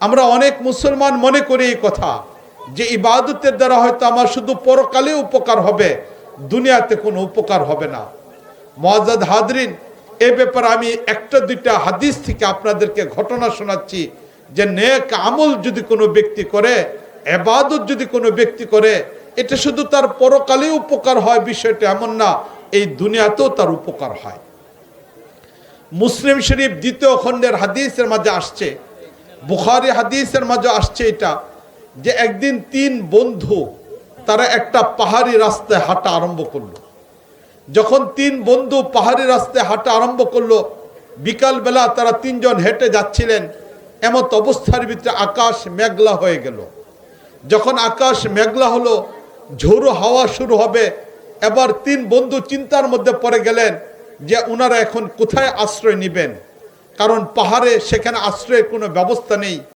আমরা অনেক মুসলমান মনে করি এই কথা যে ইবাদতের দ্বারা হয়তো আমার শুধু পরকালে উপকার হবে, দুনিয়াতে কোনো উপকার হবে না। মুআজ্জাদ হাজরিন, এ ব্যাপারে আমি একটা দুইটা হাদিস থেকে আপনাদেরকে ঘটনা শোনাচ্ছি যে নেক আমল যদি কোনো ব্যক্তি করে, ইবাদত যদি কোনো ব্যক্তি করে, এটা শুধু তার পরকালে উপকার হয় বিষয়টা এমন না, এই দুনিয়াতেও তার উপকার হয়। মুসলিম শরীফ 2য় খণ্ডের হাদিসের মাঝে আসছে, বুখারী হাদিসের মাঝে আসছে এটা যে একদিন 3 বন্ধু তারা একটা পাহাড়ি রাস্তায় হাঁটা আরম্ভ করলো। যখন 3 বন্ধু পাহাড়ি রাস্তায় হাঁটা আরম্ভ করলো, বিকালবেলা তারা 3 জন হেঁটে যাচ্ছিলেন, এমত অবস্থার ভিতরে আকাশ মেঘলা হয়ে গেল। যখন আকাশ মেঘলা হলো, ঝোড়ো হাওয়া শুরু হবে, এবার 3 বন্ধু চিন্তার মধ্যে পড়ে গেলেন যে ওনারা এখন কোথায় আশ্রয় নেবেন, কারণ পাহাড়ে সেখানে আশ্রয়ের কোনো ব্যবস্থা নেই।